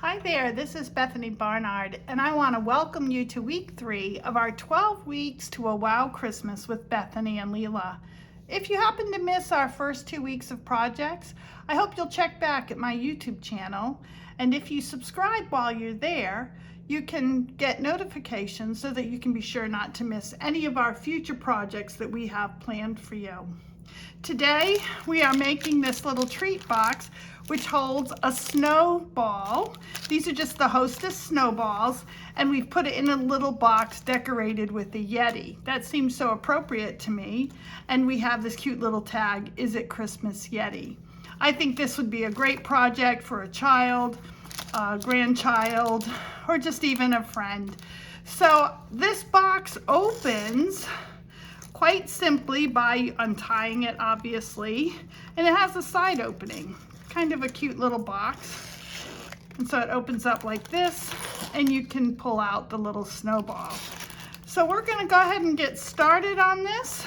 Hi there, this is Bethany Barnyard, and I want to welcome you to week 3 of our 12 weeks to a Wow Christmas with Bethany and Lela. If you happen to miss our first 2 weeks of projects, I hope you'll check back at my YouTube channel, and if you subscribe while you're there, you can get notifications so that you can be sure not to miss any of our future projects that we have planned for you. Today we are making this little treat box which holds a snowball. These are just the Hostess snowballs, and we've put it in a little box decorated with a Yeti. That seems so appropriate to me. And we have this cute little tag, "Is it Christmas Yeti?" I think this would be a great project for a child, a grandchild, or just even a friend. So this box opens quite simply by untying it, obviously, and it has a side opening. Kind of a cute little box. And so it opens up like this, and you can pull out the little snowball. So we're going to go ahead and get started on this.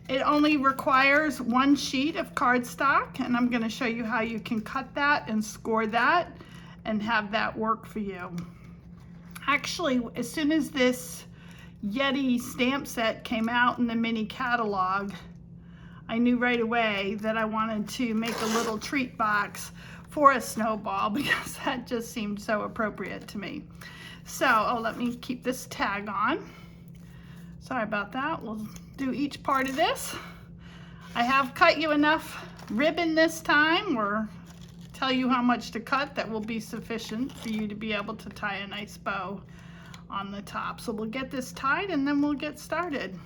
It only requires 1 sheet of cardstock, and I'm going to show you how you can cut that and score that and have that work for you. Actually, as soon as this Yeti stamp set came out in the mini catalog, I knew right away that I wanted to make a little treat box for a snowball because that just seemed so appropriate to me. So, let me keep this tag on. Sorry about that. We'll do each part of this. I have cut you enough ribbon this time, or tell you how much to cut that will be sufficient for you to be able to tie a nice bow on the top. So we'll get this tied and then we'll get started.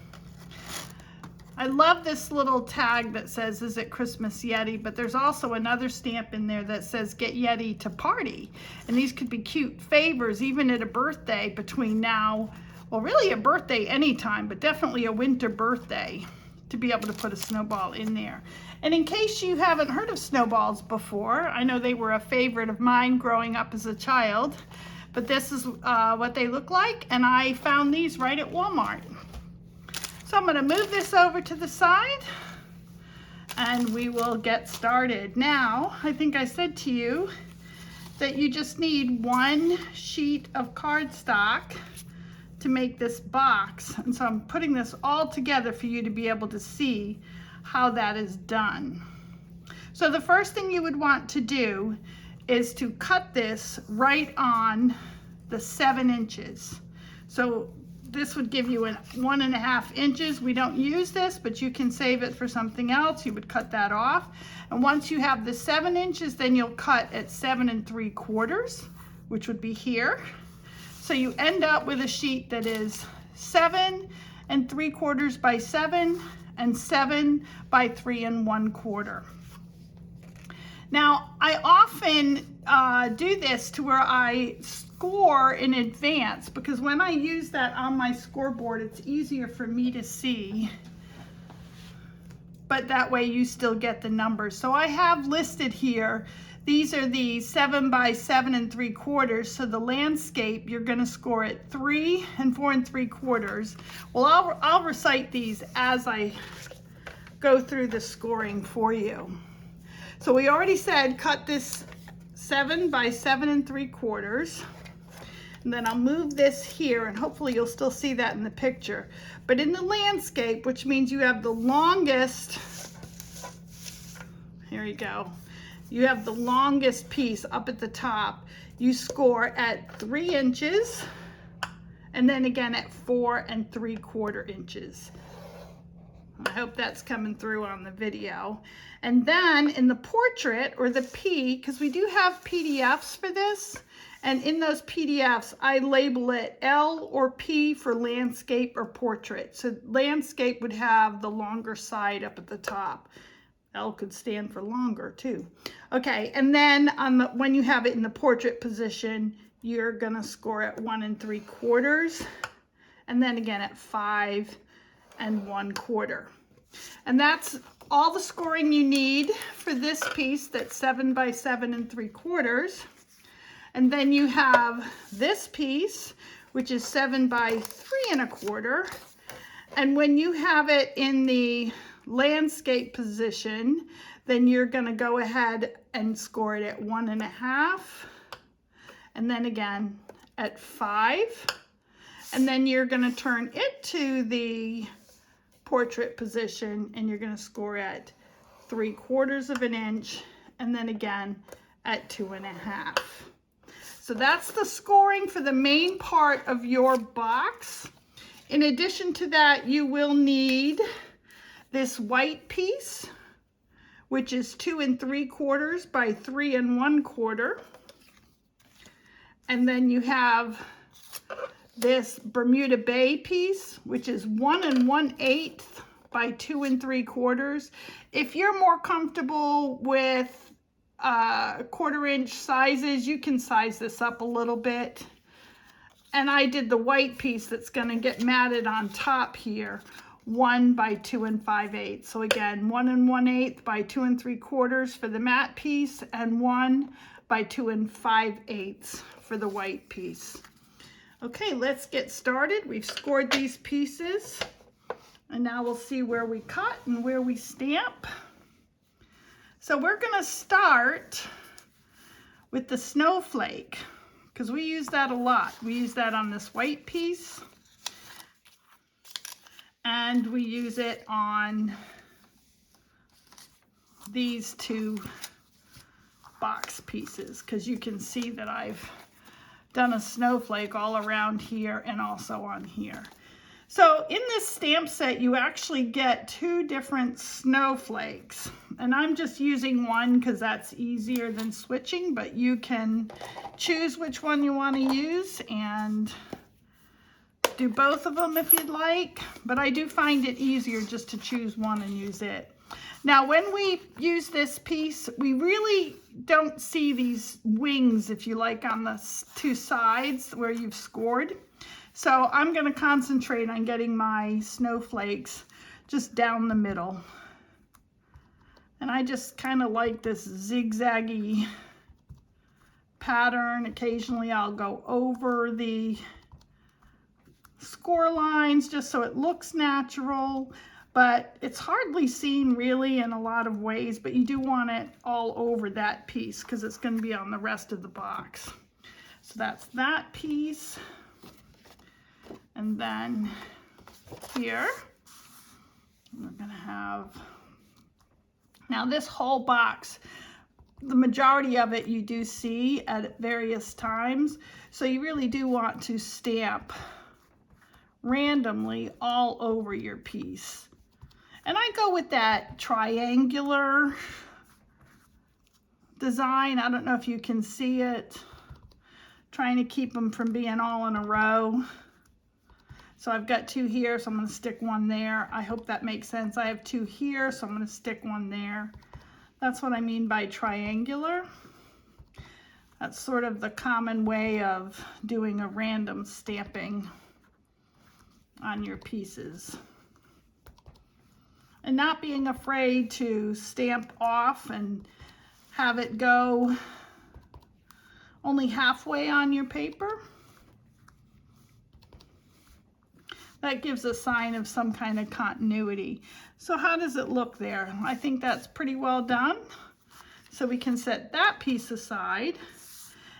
I love this little tag that says, "Is it Christmas Yeti?" But there's also another stamp in there that says, "Get Yeti to party." And these could be cute favors, even at a birthday between now, well, really a birthday anytime, but definitely a winter birthday, to be able to put a snowball in there. And in case you haven't heard of snowballs before, I know they were a favorite of mine growing up as a child, but this is what they look like, and I found these right at Walmart. So I'm going to move this over to the side and we will get started. Now, I think I said to you that you just need 1 sheet of cardstock to make this box. And so I'm putting this all together for you to be able to see how that is done. So the first thing you would want to do is to cut this right on the 7 inches. So this would give you 1.5 inches. We don't use this, but you can save it for something else. You would cut that off. And once you have the 7 inches, then you'll cut at 7 3/4, which would be here. So you end up with a sheet that is 7 3/4 by 7 and 7 by 3 1/4. Now, I often do this to where I score in advance, because when I use that on my scoreboard, it's easier for me to see, but that way you still get the numbers. So I have listed here, these are the 7 by 7 3/4, so the landscape, you're going to score at 3 and 4 3/4. Well, I'll recite these as I go through the scoring for you. So we already said cut this 7 by 7 3/4. And then I'll move this here, and hopefully you'll still see that in the picture. But in the landscape, which means you have the longest, here you go, you have the longest piece up at the top, you score at 3 inches, and then again at 4 3/4 inches. I hope that's coming through on the video. And then in the portrait, or the P, because we do have PDFs for this, and in those PDFs, I label it L or P for landscape or portrait. So landscape would have the longer side up at the top. L could stand for longer too. Okay, and then on the, when you have it in the portrait position, you're gonna score at 1 3/4, and then again at 5 1/4. And that's all the scoring you need for this piece that's 7 by 7 3/4. And then you have this piece, which is 7 by 3 1/4. And when you have it in the landscape position, then you're going to go ahead and score it at 1.5 and then again at 5. And then you're going to turn it to the portrait position, and you're going to score at 3/4 of an inch, and then again at 2.5. So that's the scoring for the main part of your box. In addition to that, you will need this white piece, which is 2 3/4 by 3 1/4. And then you have this Bermuda Bay piece, which is 1 1/8 by 2 3/4. If you're more comfortable with 1/4 inch sizes, you can size this up a little bit. And I did the white piece that's going to get matted on top here, 1 by 2 5/8. So again, 1 1/8 by 2 3/4 for the matte piece, and 1 by 2 5/8 for the white piece. Okay, let's get started. We've scored these pieces, and now we'll see where we cut and where we stamp. So we're going to start with the snowflake, because we use that a lot. We use that on this white piece, and we use it on these 2 box pieces, because you can see that I've done a snowflake all around here and also on here. So in this stamp set, you actually get 2 different snowflakes, and I'm just using one because that's easier than switching, but you can choose which one you want to use and do both of them if you'd like, but I do find it easier just to choose one and use it. Now, when we use this piece, we really don't see these wings, if you like, on the 2 sides where you've scored. So I'm going to concentrate on getting my snowflakes just down the middle. And I just kind of like this zigzaggy pattern. Occasionally I'll go over the score lines just so it looks natural, but it's hardly seen really in a lot of ways, but you do want it all over that piece because it's going to be on the rest of the box. So that's that piece. And then here, we're going to have, now this whole box, the majority of it you do see at various times. So you really do want to stamp randomly all over your piece. And I go with that triangular design. I don't know if you can see it. Trying to keep them from being all in a row. So I've got 2 here, so I'm going to stick 1 there. I hope that makes sense. I have 2 here, so I'm going to stick 1 there. That's what I mean by triangular. That's sort of the common way of doing a random stamping on your pieces. And not being afraid to stamp off and have it go only halfway on your paper. That gives a sign of some kind of continuity. So how does it look there? I think that's pretty well done. So we can set that piece aside.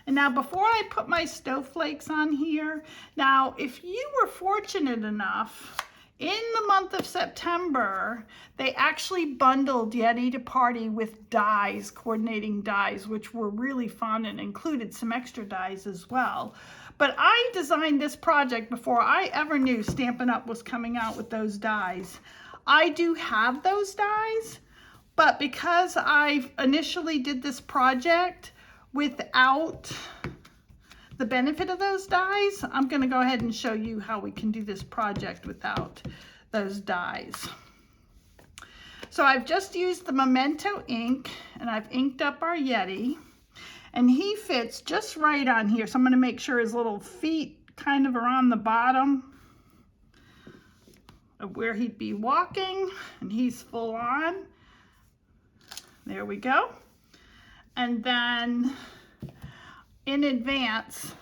And now before I put my snowflakes on here, now if you were fortunate enough, in the month of September, they actually bundled Yeti to Party with dies, coordinating dies, which were really fun and included some extra dies as well. But I designed this project before I ever knew Stampin' Up! Was coming out with those dies. I do have those dies, but because I initially did this project without the benefit of those dies, I'm going to go ahead and show you how we can do this project without those dies. So I've just used the Memento ink, and I've inked up our Yeti. And he fits just right on here. So I'm going to make sure his little feet kind of are on the bottom of where he'd be walking. And he's full on. There we go. And then in advance,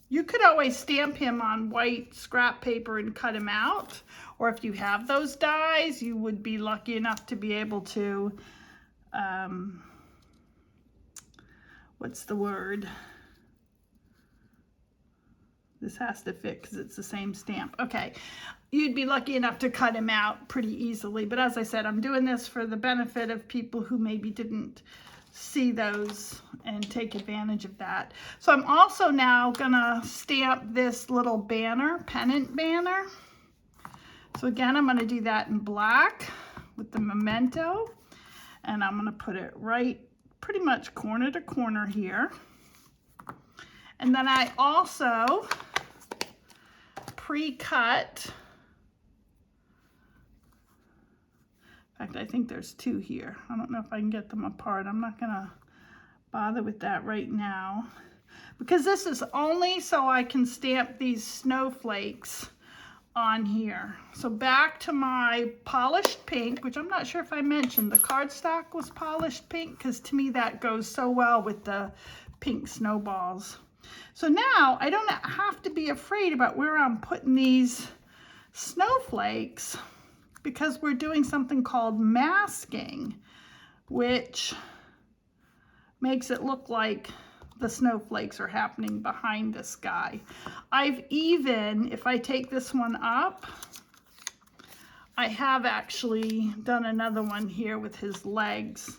you could always stamp him on white scrap paper and cut him out. Or if you have those dies, you would be lucky enough to be able to what's the word? This has to fit because it's the same stamp. Okay, you'd be lucky enough to cut him out pretty easily. But as I said, I'm doing this for the benefit of people who maybe didn't see those and take advantage of that. So I'm also now gonna stamp this little banner, pennant banner. So again, I'm gonna do that in black with the memento. And I'm gonna put it right pretty much corner to corner here. And then I also pre-cut, in fact, I think there's two here. I don't know if I can get them apart. I'm not gonna bother with that right now because this is only so I can stamp these snowflakes on here. So back to my polished pink, which I'm not sure if I mentioned, the cardstock was polished pink because to me that goes so well with the pink snowballs. So now I don't have to be afraid about where I'm putting these snowflakes because we're doing something called masking, which makes it look like the snowflakes are happening behind the sky. I've even, if I take this one up, I have actually done another one here with his legs.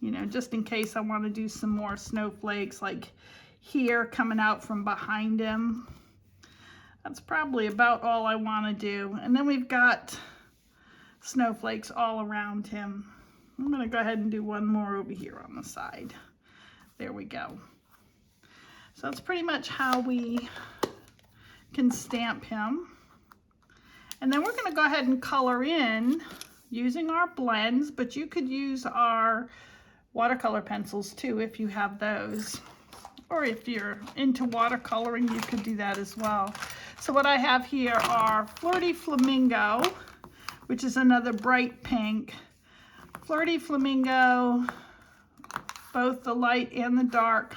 You know, just in case I want to do some more snowflakes like here coming out from behind him. That's probably about all I want to do. And then we've got snowflakes all around him. I'm going to go ahead and do one more over here on the side. There we go. So that's pretty much how we can stamp him. And then we're going to go ahead and color in using our blends, but you could use our watercolor pencils too if you have those. Or if you're into watercoloring, you could do that as well. So what I have here are Flirty Flamingo, which is another bright pink. Flirty Flamingo, both the light and the dark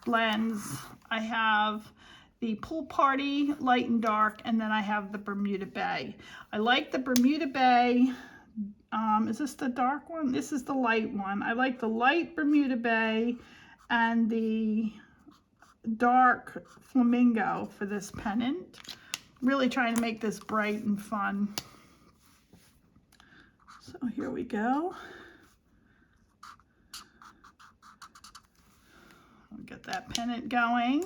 blends. I have the Pool Party, light and dark, and then I have the Bermuda Bay. I like the Bermuda Bay. Is this the dark one? This is the light one. I like the light Bermuda Bay and the dark Flamingo for this pennant. Really trying to make this bright and fun. So here we go. I'll get that pennant going.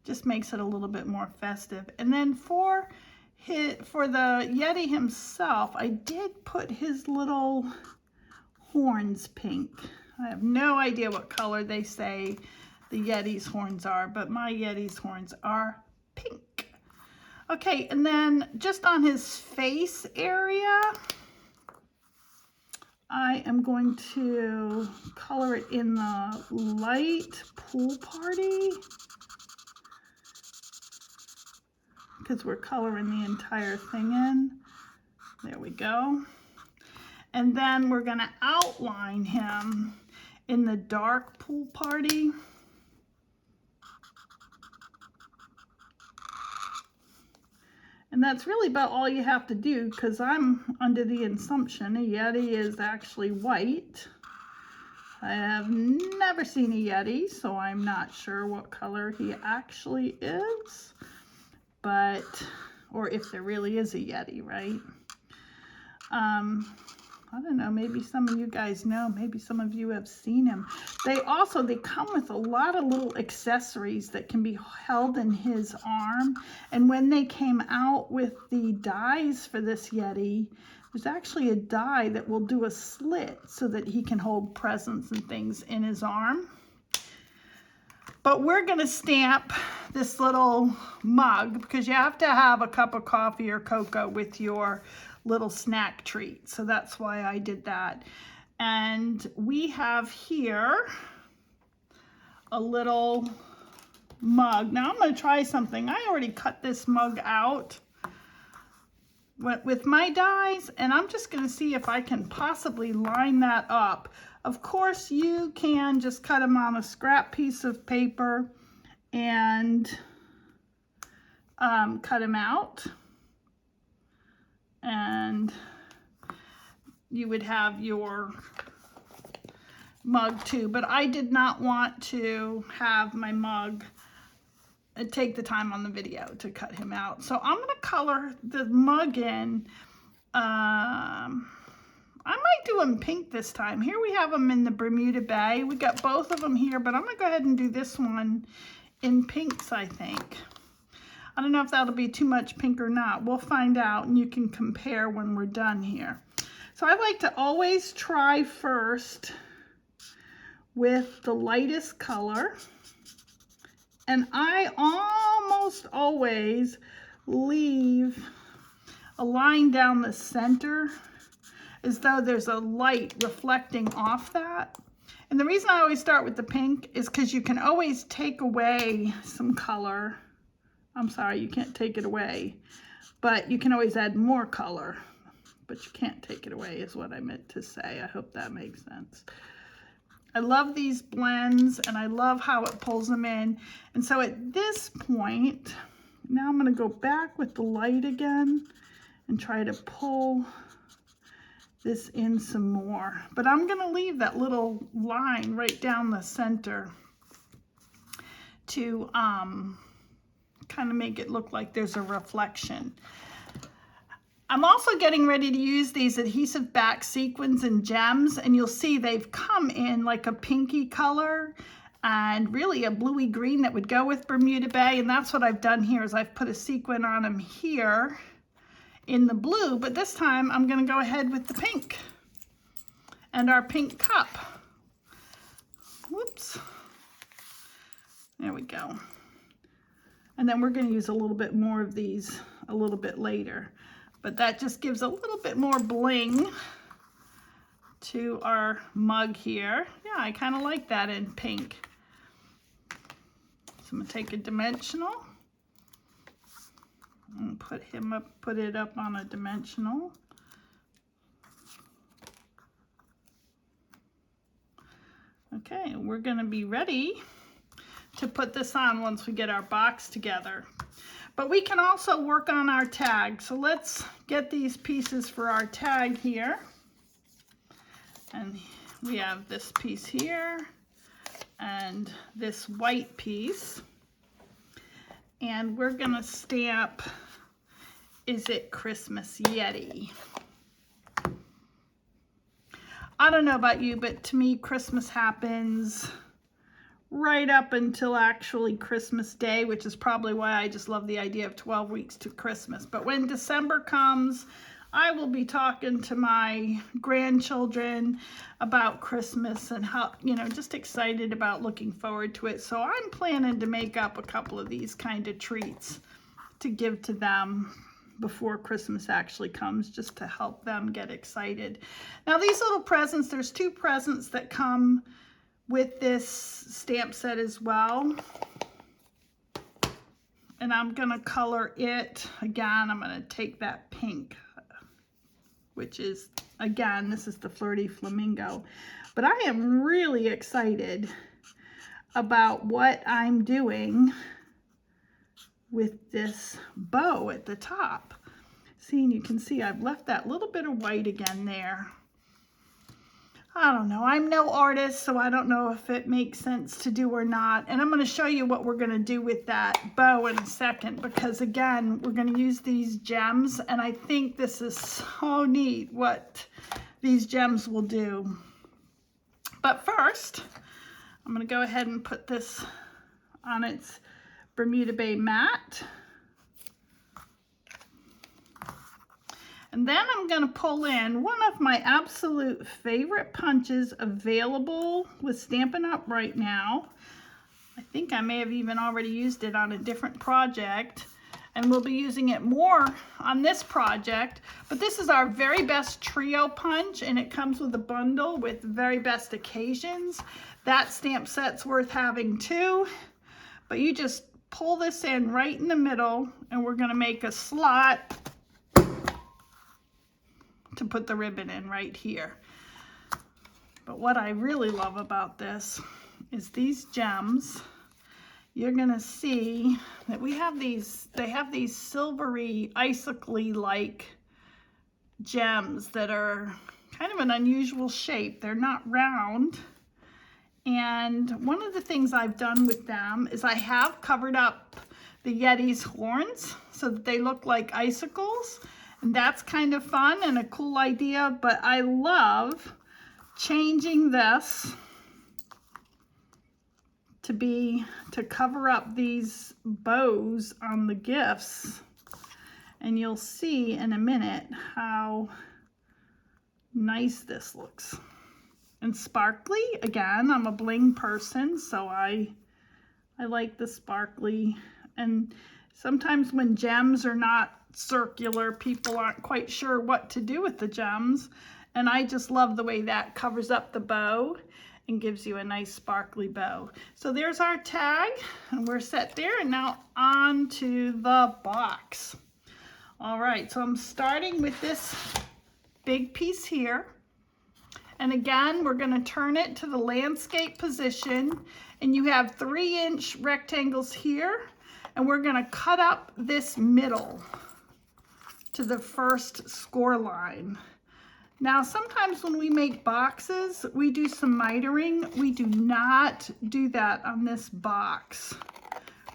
Just makes it a little bit more festive. And then for the Yeti himself, I did put his little horns pink. I have no idea what color they say the Yeti's horns are, but my Yeti's horns are pink. Okay, and then just on his face area, I am going to color it in the light Pool Party because we're coloring the entire thing in. There we go. And then we're going to outline him in the dark Pool Party. And that's really about all you have to do because I'm under the assumption a Yeti is actually white. I have never seen a Yeti, so I'm not sure what color he actually is. But, or if there really is a Yeti, right? I don't know, maybe some of you guys know, maybe some of you have seen him. They come with a lot of little accessories that can be held in his arm. And when they came out with the dies for this Yeti, there's actually a die that will do a slit so that he can hold presents and things in his arm. But we're gonna stamp this little mug because you have to have a cup of coffee or cocoa with your little snack treat. So that's why I did that. And we have here a little mug. Now I'm going to try something. I already cut this mug out with my dies, and I'm just going to see if I can possibly line that up. Of course, you can just cut them on a scrap piece of paper and cut them out. And you would have your mug too, but I did not want to have my mug take the time on the video to cut him out. So I'm going to color the mug in. I might do him pink this time. Here we have him in the Bermuda Bay. We got both of them here, but I'm going to go ahead and do this one in pinks, I think. I don't know if that'll be too much pink or not. We'll find out, and you can compare when we're done here. So I like to always try first with the lightest color. And I almost always leave a line down the center as though there's a light reflecting off that. And the reason I always start with the pink is because you can always take away some color. I'm sorry, you can't take it away, but you can always add more color, but you can't take it away is what I meant to say. I hope that makes sense. I love these blends, and I love how it pulls them in. And so at this point, now I'm going to go back with the light again and try to pull this in some more. But I'm going to leave that little line right down the center to kind of make it look like there's a reflection. I'm also getting ready to use these adhesive back sequins and gems, and you'll see they've come in like a pinky color and really a bluey green that would go with Bermuda Bay, and that's what I've done here is I've put a sequin on them here in the blue, but this time I'm going to go ahead with the pink and our pink cup. Whoops. There we go. And then we're going to use a little bit more of these a little bit later. But that just gives a little bit more bling to our mug here. Yeah, I kind of like that in pink. So I'm going to take a dimensional and put it up on a dimensional. Okay, we're going to be ready to put this on once we get our box together. But we can also work on our tag. So let's get these pieces for our tag here. And we have this piece here and this white piece. And we're gonna stamp, "Is it Christmas, Yeti?" I don't know about you, but to me, Christmas happens right up until actually Christmas Day, which is probably why I just love the idea of 12 weeks to Christmas. But when December comes, I will be talking to my grandchildren about Christmas and how, you know, just excited about looking forward to it. So I'm planning to make up a couple of these kind of treats to give to them before Christmas actually comes, just to help them get excited. Now these little presents, there's 2 presents that come with this stamp set as well, and I'm gonna color it again. I'm gonna take that pink, which is, again, this is the Flirty Flamingo, but I am really excited about what I'm doing with this bow at the top. See, and you can see I've left that little bit of white again there. I don't know, I'm no artist, so I don't know if it makes sense to do or not. And I'm going to show you what we're going to do with that bow in a second, because again, we're going to use these gems, and I think this is so neat what these gems will do. But first, I'm going to go ahead and put this on its Bermuda Bay mat. And then I'm going to pull in one of my absolute favorite punches available with Stampin' Up! Right now. I think I may have even already used it on a different project, and we'll be using it more on this project. But this is our Very Best Trio punch, and it comes with a bundle with Very Best Occasions. That stamp set's worth having too. But you just pull this in right in the middle, and we're going to make a slot to put the ribbon in right here. But what I really love about this is these gems. You're gonna see that we have these, they have these silvery, icicle-y like gems that are kind of an unusual shape. They're not round, And one of the things I've done with them is I have covered up the Yeti's horns so that they look like icicles. And that's kind of fun and a cool idea, but I love changing this to cover up these bows on the gifts. And you'll see in a minute how nice this looks. And sparkly, again, I'm a bling person, so I like the sparkly. And sometimes when gems are not circular, people aren't quite sure what to do with the gems. And I just love the way that covers up the bow and gives you a nice sparkly bow. So there's our tag, and we're set there. And now on to the box. All right, so I'm starting with this big piece here. And again, we're going to turn it to the landscape position. And you have 3-inch rectangles here. And we're going to cut up this middle to the first score line. Now, sometimes when we make boxes, we do some mitering. We do not do that on this box,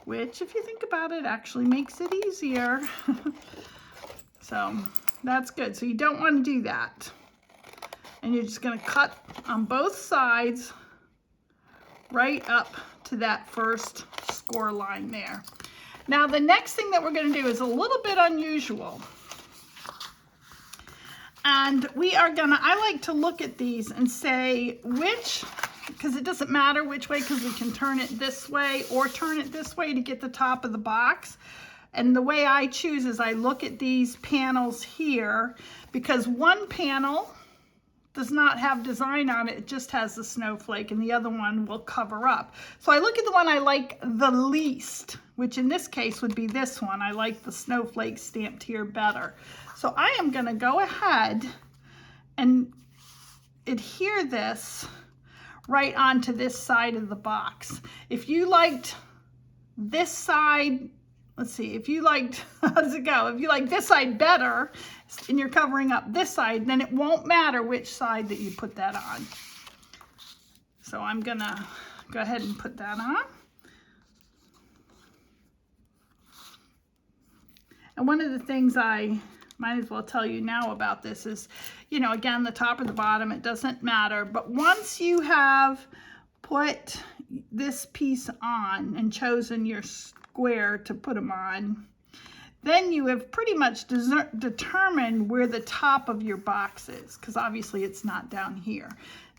which, if you think about it, actually makes it easier. So that's good. So you don't want to do that. And you're just going to cut on both sides right up to that first score line there. Now, the next thing that we're going to do is a little bit unusual. And we are gonna, I like to look at these and say which, because it doesn't matter which way, because we can turn it this way or turn it this way to get the top of the box. And the way I choose is I look at these panels here, because one panel does not have design on it, it just has the snowflake, and the other one will cover up. So I look at the one I like the least, which in this case would be this one. I like the snowflake stamped here better. So I am going to go ahead and adhere this right onto this side of the box. If you liked this side, let's see, if you liked, how does it go? If you like this side better and you're covering up this side, then it won't matter which side that you put that on. So I'm going to go ahead and put that on. And one of the things I might as well tell you now about this is, you know, again, the top or the bottom, it doesn't matter. But once you have put this piece on and chosen your square to put them on, then you have pretty much determined where the top of your box is, because obviously it's not down here.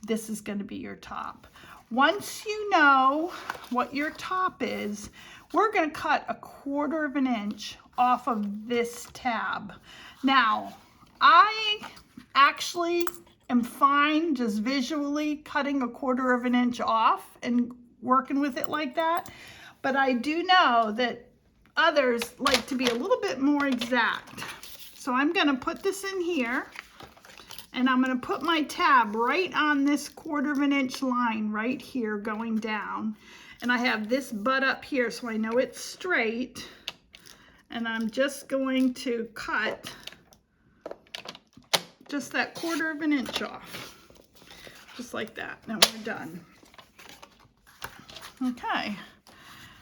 This is going to be your top. Once you know what your top is, we're going to cut 1/4 inch off of this tab. Now, I actually am fine just visually cutting 1/4 inch off and working with it like that, but I do know that others like to be a little bit more exact. So I'm going to put this in here, and I'm going to put my tab right on this 1/4 inch line right here going down. And I have this butt up here so I know it's straight. And I'm just going to cut just that 1/4 inch off. Just like that. Now we're done. Okay.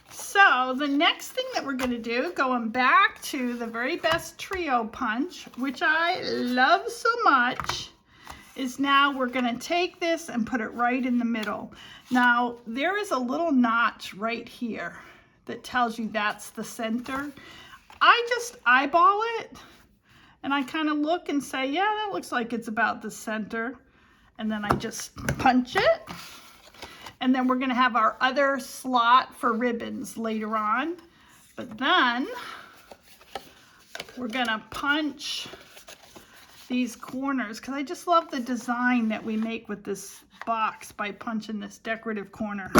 So the next thing that we're going to do, going back to the very best trio punch, which I love so much, is now we're going to take this and put it right in the middle. Now, there is a little notch right here that tells you that's the center. I just eyeball it, and I kind of look and say, yeah, that looks like it's about the center. And then I just punch it. And then we're going to have our other slot for ribbons later on. But then we're going to punch these corners, because I just love the design that we make with this box by punching this decorative corner.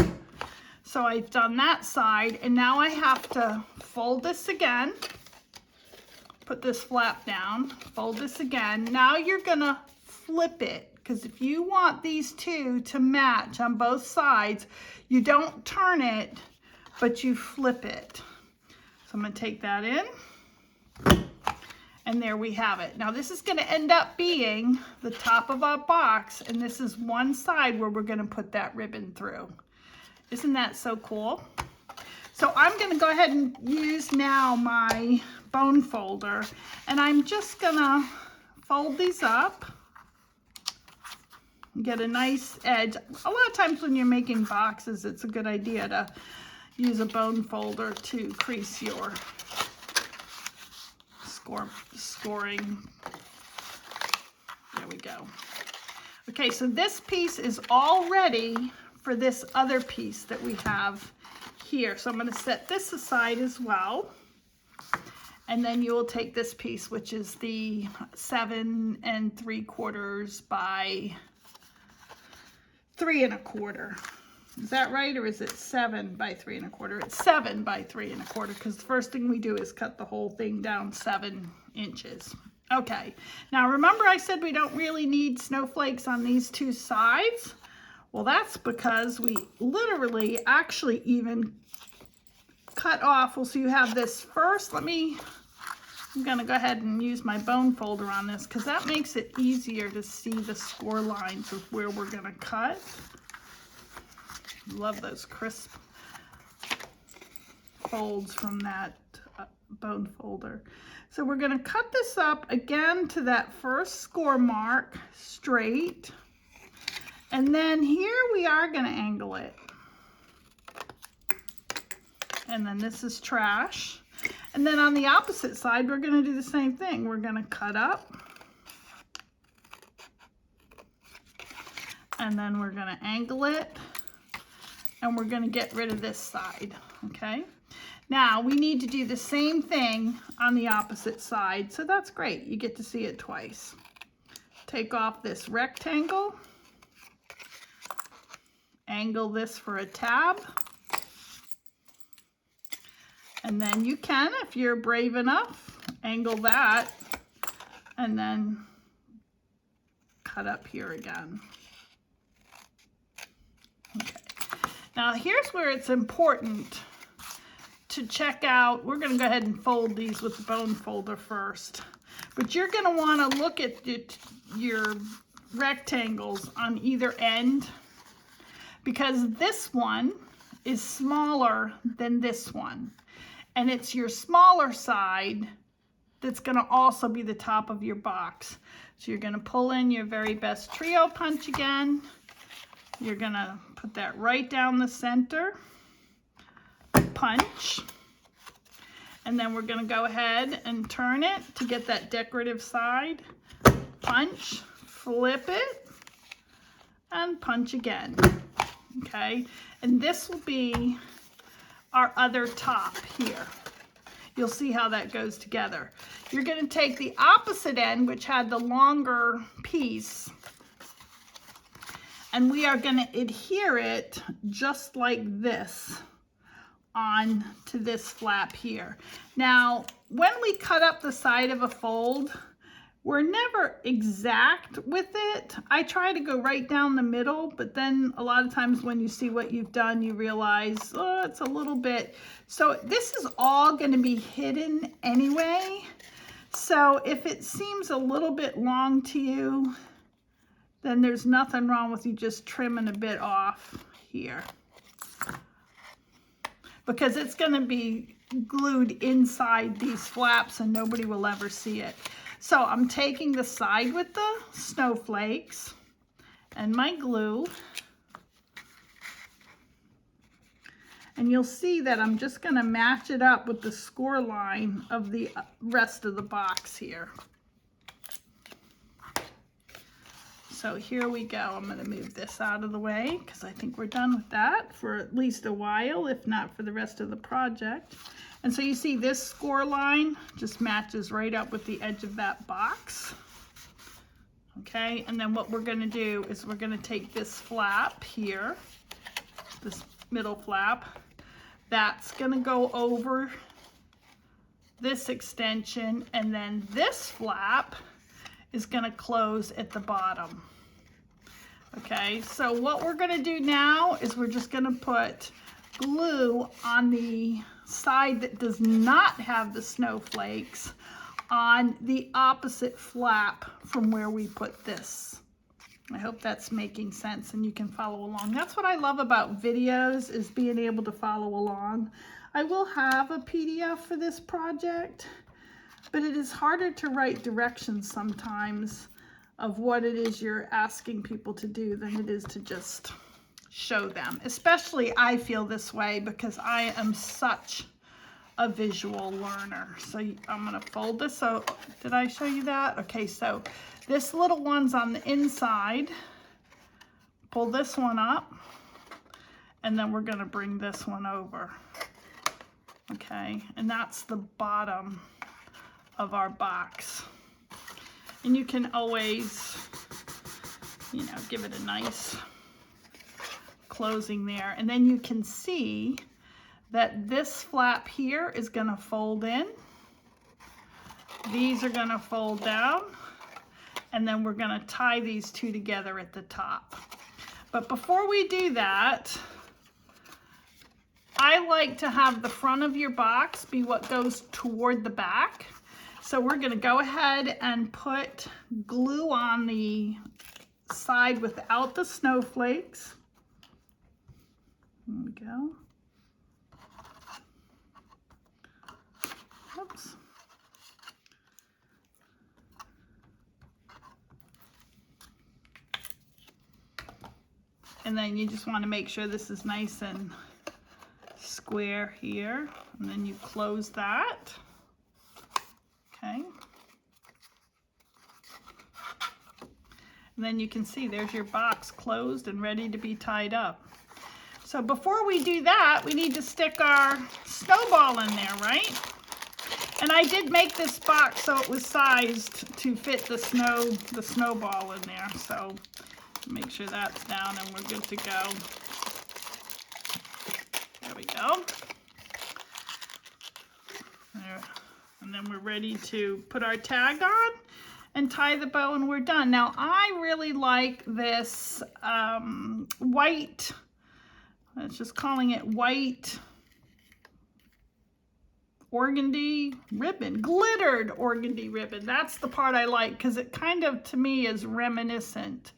So I've done that side, and now I have to fold this again, put this flap down, fold this again. Now you're gonna flip it, because if you want these two to match on both sides, you don't turn it, but you flip it. So I'm gonna take that in, And there we have it. Now this is going to end up being the top of our box, and this is one side where we're going to put that ribbon through. Isn't that so cool? So I'm going to go ahead and use now my bone folder, and I'm just going to fold these up. Get a nice edge. A lot of times when you're making boxes, it's a good idea to use a bone folder to crease your scoring. There we go. Okay, so this piece is all ready for this other piece that we have here. So I'm going to set this aside as well. And then you will take this piece, which is the 7 3/4 by 3 1/4. Is that right, or is it 7 by 3 1/4? It's 7 by 3 1/4, because the first thing we do is cut the whole thing down 7 inches. Okay, now remember I said we don't really need snowflakes on these two sides? Well, that's because we literally actually even cut off. Well, so you have this first. I'm going to go ahead and use my bone folder on this, because that makes it easier to see the score lines of where we're going to cut. Love those crisp folds from that bone folder. So we're going to cut this up again to that first score mark straight, and then here we are going to angle it, and then this is trash. And then on the opposite side, we're going to do the same thing. We're going to cut up, and then we're going to angle it, and we're going to get rid of this side, okay? Now, we need to do the same thing on the opposite side, so that's great. You get to see it twice. Take off this rectangle, angle this for a tab, and then you can, if you're brave enough, angle that, and then cut up here again. Okay. Now here's where it's important to check out. We're going to go ahead and fold these with the bone folder first, but you're going to want to look at your rectangles on either end, because this one is smaller than this one, and it's your smaller side that's going to also be the top of your box. So you're going to pull in your very best trio punch again. You're going to put that right down the center, punch, and then we're going to go ahead and turn it to get that decorative side, punch, flip it, and punch again. Okay, and this will be our other top here. You'll see how that goes together. You're going to take the opposite end, which had the longer piece, and we are going to adhere it just like this on to this flap here. Now, when we cut up the side of a fold, we're never exact with it. I try to go right down the middle, but then a lot of times when you see what you've done, you realize, oh, it's a little bit. So this is all going to be hidden anyway. So if it seems a little bit long to you, then there's nothing wrong with you just trimming a bit off here, because it's going to be glued inside these flaps and nobody will ever see it. So I'm taking the side with the snowflakes and my glue, and you'll see that I'm just going to match it up with the score line of the rest of the box here. So here we go. I'm going to move this out of the way because I think we're done with that for at least a while, if not for the rest of the project. And so you see this score line just matches right up with the edge of that box. Okay, and then what we're going to do is we're going to take this flap here, this middle flap, that's going to go over this extension, and then this flap is going to close at the bottom. Okay, so what we're going to do now is we're just going to put glue on the side that does not have the snowflakes on the opposite flap from where we put this. I hope that's making sense and you can follow along. That's what I love about videos, is being able to follow along. I will have a PDF for this project, but it is harder to write directions sometimes of what it is you're asking people to do than it is to just show them. Especially I feel this way because I am such a visual learner. So I'm gonna fold this. So did I show you that? Okay, so this little one's on the inside. Pull this one up, and then we're gonna bring this one over. Okay, and that's the bottom of our box. And you can always, you know, give it a nice closing there. And then you can see that this flap here is gonna fold in. These are gonna fold down. And then we're gonna tie these two together at the top. But before we do that, I like to have the front of your box be what goes toward the back. So we're gonna go ahead and put glue on the side without the snowflakes. There we go. Oops. And then you just want to make sure this is nice and square here. And then you close that. Okay. And then you can see there's your box closed and ready to be tied up. So before we do that, we need to stick our snowball in there, right? And I did make this box so it was sized to fit the snowball in there. So make sure that's down and we're good to go. There we go. There. And then we're ready to put our tag on and tie the bow, and we're done. Now I really like this white, let's just calling it white organdy ribbon, glittered organdy ribbon. That's the part I like because it kind of, to me, is reminiscent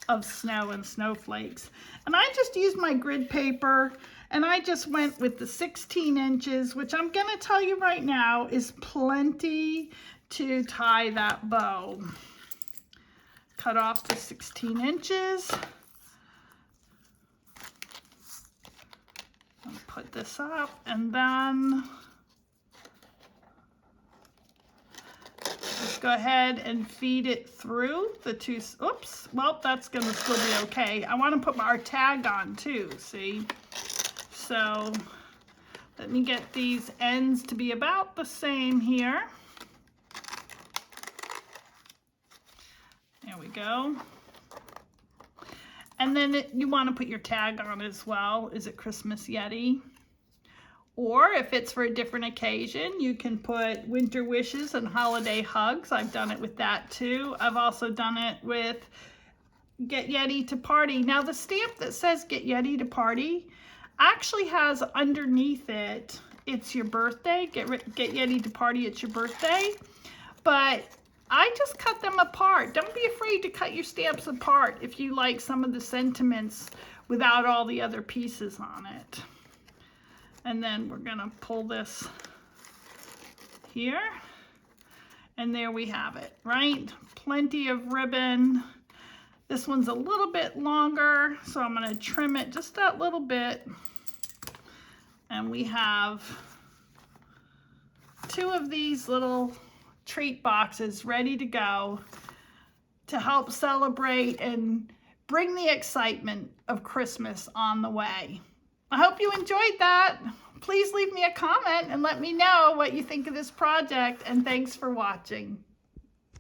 of snow and snowflakes. And I just used my grid paper, and I just went with the 16 inches, which I'm gonna tell you right now is plenty to tie that bow. Cut off the 16 inches. I'll put this up, and then just go ahead and feed it through the two. Oops, well, that's gonna still be okay. I want to put our tag on too, see? So let me get these ends to be about the same here. There we go. And then you want to put your tag on as well. Is it Christmas Yeti? Or if it's for a different occasion, you can put winter wishes and holiday hugs. I've done it with that too. I've also done it with Get Yeti to Party. Now the stamp that says Get Yeti to Party actually has underneath it, it's your birthday. Get Yeti to Party, it's your birthday. But I just cut them apart. Don't be afraid to cut your stamps apart if you like some of the sentiments without all the other pieces on it. And then we're gonna pull this here. And there we have it, right? Plenty of ribbon. This one's a little bit longer, so I'm gonna trim it just that little bit. And we have two of these little treat boxes ready to go to help celebrate and bring the excitement of Christmas on the way. I hope you enjoyed that. Please leave me a comment and let me know what you think of this project, and thanks for watching.